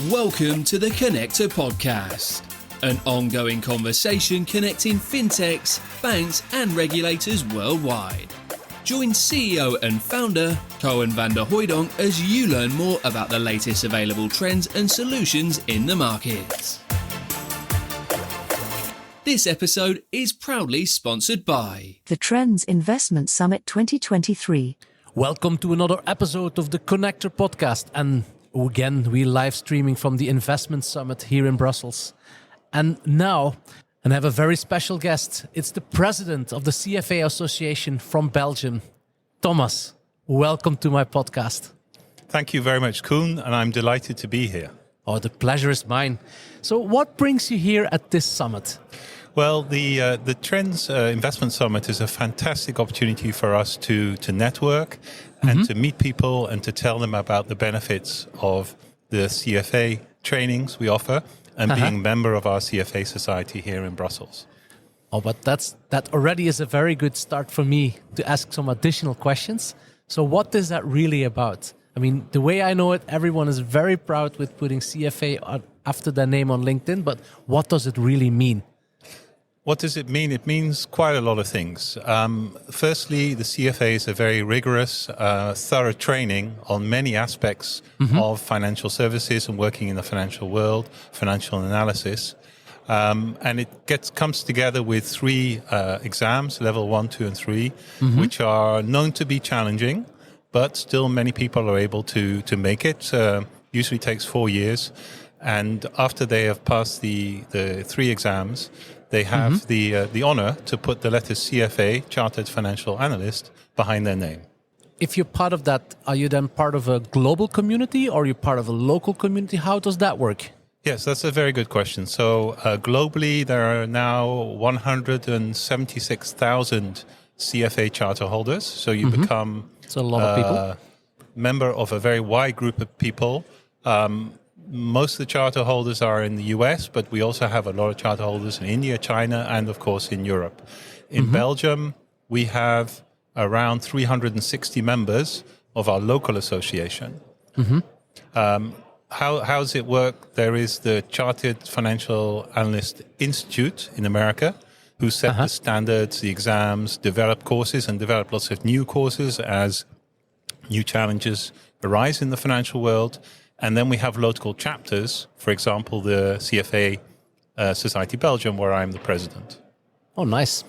Welcome to the Connector Podcast, an ongoing conversation connecting fintechs, banks and regulators worldwide. Join CEO and founder Koen Vanderhoydonk as you learn more about the latest available trends and solutions in the market. This episode is proudly sponsored by the Trends Investment Summit 2023. Welcome to another episode of the Connector Podcast, and again we're live streaming from the Investment Summit here in Brussels. And now I have a very special guest. It's the president of the CFA Association from Belgium, Thomas. Welcome to my podcast. Thank you very much, Koen, and I'm delighted to be here. Oh, the pleasure is mine. So what brings you here at this summit? Well, the Trends Investment Summit is a fantastic opportunity for us to network and to meet people and to tell them about the benefits of the CFA trainings we offer and being a member of our CFA society here in Brussels. Oh, but that already is a very good start for me to ask some additional questions. So what is that really about? I mean, the way I know it, everyone is very proud with putting CFA after their name on LinkedIn, but what does it really mean? What does it mean? It means quite a lot of things. Firstly, the CFA is a very rigorous, thorough training on many aspects of financial services and working in the financial world, financial analysis. And it comes together with three exams, level 1, 2, and 3, which are known to be challenging, but still many people are able to make it. Usually takes 4 years. And after they have passed the three exams, they have the honor to put the letters CFA, Chartered Financial Analyst, behind their name. If you're part of that, are you then part of a global community or are you part of a local community? How does that work? Yes, that's a very good question. So globally, there are now 176,000 CFA charter holders. So you become It's a lot of people. Member of a very wide group of people. Most of the charter holders are in the US, but we also have a lot of charter holders in India, China, and of course in Europe. In Belgium, we have around 360 members of our local association. How does it work? There is the Chartered Financial Analyst Institute in America, who set the standards, the exams, develop courses, and develop lots of new courses as new challenges arise in the financial world. And then we have local chapters, for example, the CFA Society Belgium, where I'm the president. Oh, nice.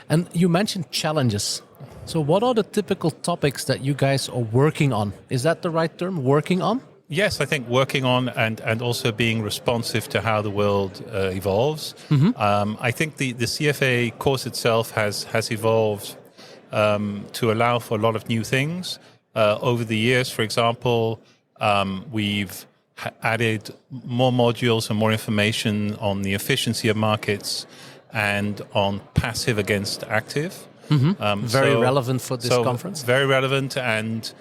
And you mentioned challenges. So what are the typical topics that you guys are working on? Is that the right term, working on? Yes, I think working on and also being responsive to how the world evolves. I think the CFA course itself has evolved to allow for a lot of new things. Over the years, for example, we've added more modules and more information on the efficiency of markets and on passive against active. Very relevant for this conference. Very relevant, and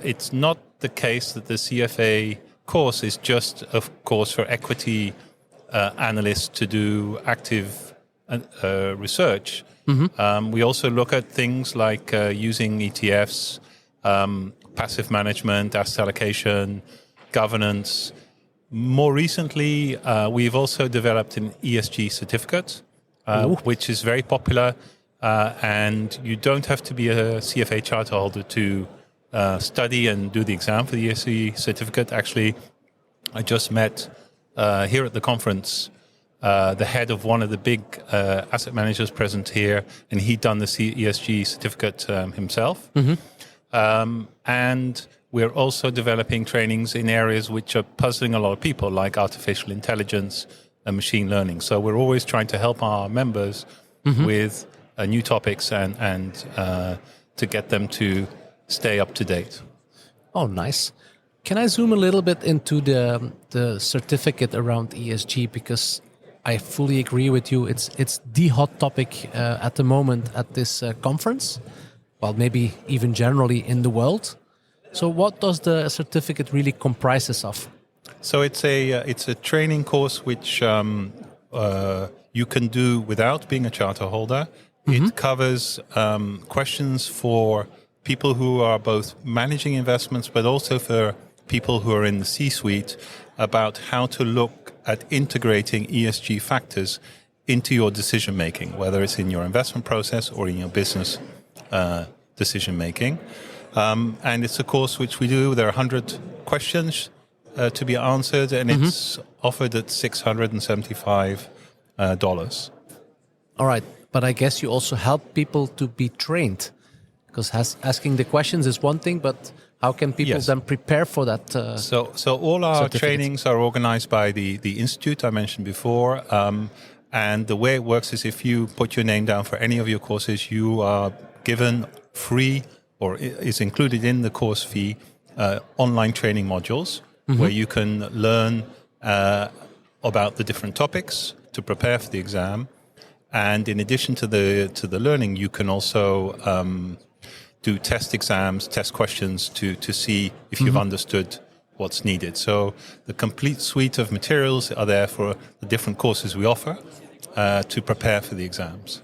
it's not the case that the CFA course is just a course for equity analysts to do active research. We also look at things like using ETFs, passive management, asset allocation, governance. More recently, we've also developed an ESG certificate, which is very popular. And you don't have to be a CFA charter holder to study and do the exam for the ESG certificate. Actually, I just met here at the conference the head of one of the big asset managers present here, and he'd done the ESG certificate himself. And we're also developing trainings in areas which are puzzling a lot of people, like artificial intelligence and machine learning. So we're always trying to help our members with new topics and to get them to stay up to date. Oh, nice. Can I zoom a little bit into the certificate around ESG? Because I fully agree with you. It's the hot topic at the moment at this conference. Well, maybe even generally in the world. So what does the certificate really comprises of? So it's a training course which you can do without being a charter holder. It covers questions for people who are both managing investments, but also for people who are in the C-suite about how to look at integrating ESG factors into your decision making, whether it's in your investment process or in your business decision making. And it's a course which we do. There are 100 questions to be answered, and it's offered at $675. All right, but I guess you also help people to be trained, because asking the questions is one thing, but how can people then prepare for that? So all our trainings are organized by the institute I mentioned before. And the way it works is if you put your name down for any of your courses, you are given free, or is included in the course fee, online training modules where you can learn about the different topics to prepare for the exam. And in addition to the learning, you can also do test exams, test questions to see if you've understood what's needed. So the complete suite of materials are there for the different courses we offer to prepare for the exams.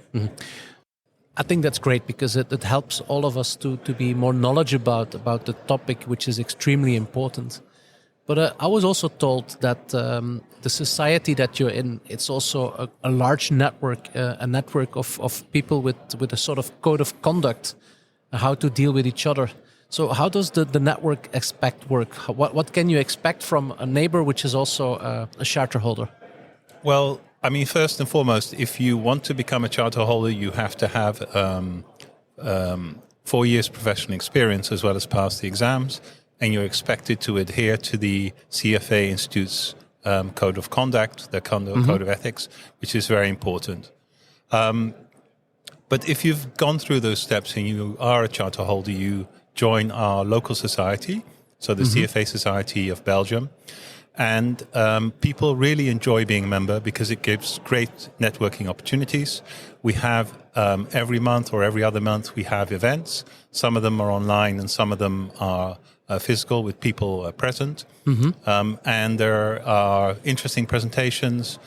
I think that's great, because it helps all of us to be more knowledgeable about the topic, which is extremely important. But I was also told that the society that you're in, it's also a large network, a network of people with a sort of code of conduct, how to deal with each other. So how does the network aspect work? What can you expect from a neighbor which is also a charter holder? Well, I mean, first and foremost, if you want to become a charter holder, you have to have 4 years professional experience as well as pass the exams, and you're expected to adhere to the CFA Institute's code of conduct, their code of ethics, which is very important. But if you've gone through those steps and you are a charter holder, you join our local society, so the CFA Society of Belgium. And people really enjoy being a member because it gives great networking opportunities. We have every month or every other month, we have events. Some of them are online and some of them are physical with people present. And there are interesting presentations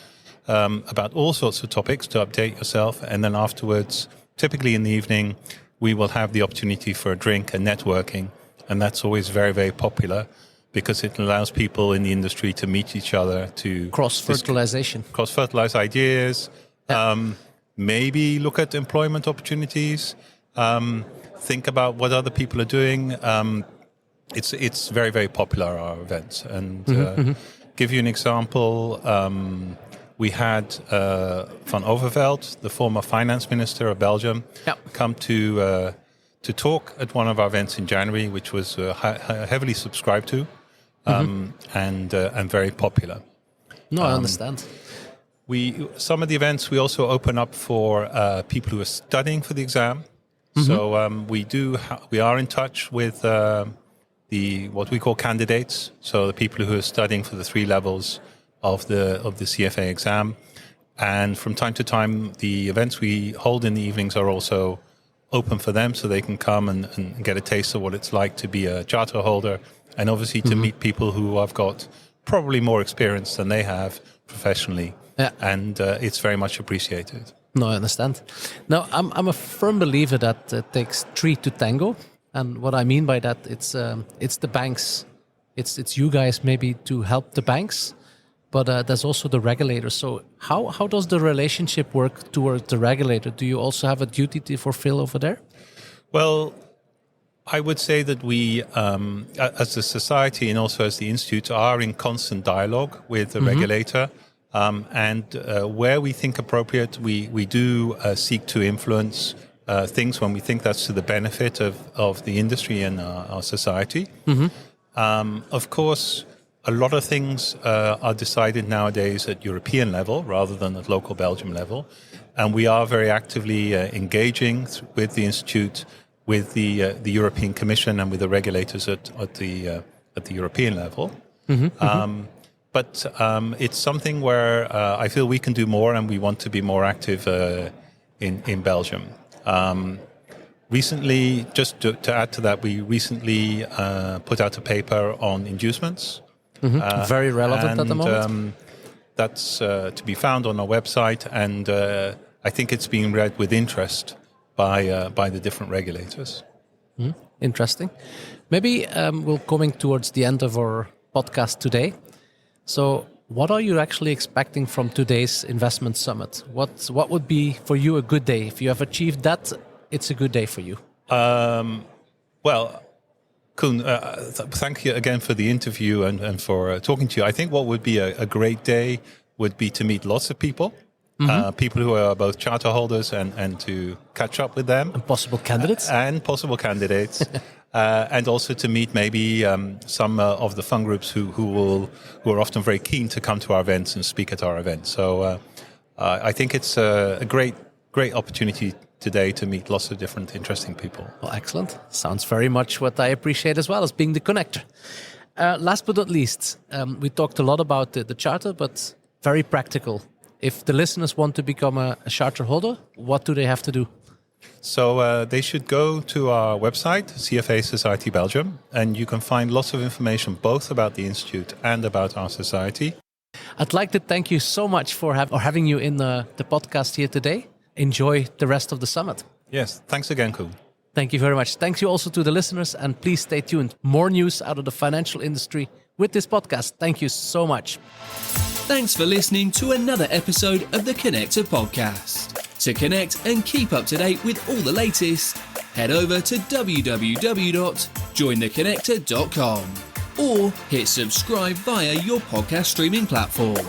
about all sorts of topics to update yourself. And then afterwards, typically in the evening, we will have the opportunity for a drink and networking. And that's always very, very popular, because it allows people in the industry to meet each other, to cross-fertilize ideas, maybe look at employment opportunities, think about what other people are doing. It's very, very popular, our events. And give you an example, we had Van Overveld, the former finance minister of Belgium, come to talk at one of our events in January, which was heavily subscribed to. And very popular. I understand. Some of the events we also open up for people who are studying for the exam. So we are in touch with what we call candidates. So the people who are studying for the 3 levels of the CFA exam. And from time to time, the events we hold in the evenings are also open for them, so they can come and get a taste of what it's like to be a charter holder. And obviously to meet people who have got probably more experience than they have professionally. And it's very much appreciated. No, I understand. Now, I'm a firm believer that it takes 3 to tango. And what I mean by that, it's the banks. It's you guys maybe to help the banks, but there's also the regulator. So how does the relationship work towards the regulator? Do you also have a duty to fulfill over there? Well, I would say that we, as a society and also as the Institute, are in constant dialogue with the regulator. And where we think appropriate, we do seek to influence things when we think that's to the benefit of the industry and our society. Of course, a lot of things are decided nowadays at European level rather than at local Belgium level. And we are very actively engaging with the Institute, with the European Commission and with the regulators at the European level. But it's something where I feel we can do more, and we want to be more active in Belgium. Recently, just to add to that, we recently put out a paper on inducements. Very relevant at the moment. That's to be found on our website, and I think it's being read with interest by the different regulators. Interesting. Maybe we're coming towards the end of our podcast today. So what are you actually expecting from today's investment summit? What would be for you a good day? If you have achieved that, it's a good day for you. Well, Koen, thank you again for the interview and for talking to you. I think what would be a great day would be to meet lots of people. People who are both charter holders and to catch up with them. And possible candidates. And also to meet maybe some of the fund groups who are often very keen to come to our events and speak at our events. So I think it's a great opportunity today to meet lots of different interesting people. Well, excellent. Sounds very much what I appreciate as well as being the connector. Last but not least, we talked a lot about the charter, but very practical. If the listeners want to become a charter holder, what do they have to do? So they should go to our website, CFA Society Belgium, and you can find lots of information both about the Institute and about our society. I'd like to thank you so much for having you in the podcast here today. Enjoy the rest of the summit. Yes, thanks again, Koen. Thank you very much. Thanks you also to the listeners, and please stay tuned. More news out of the financial industry with this podcast. Thank you so much. Thanks for listening to another episode of the Connector Podcast. To connect and keep up to date with all the latest, head over to www.jointheconnector.com or hit subscribe via your podcast streaming platform.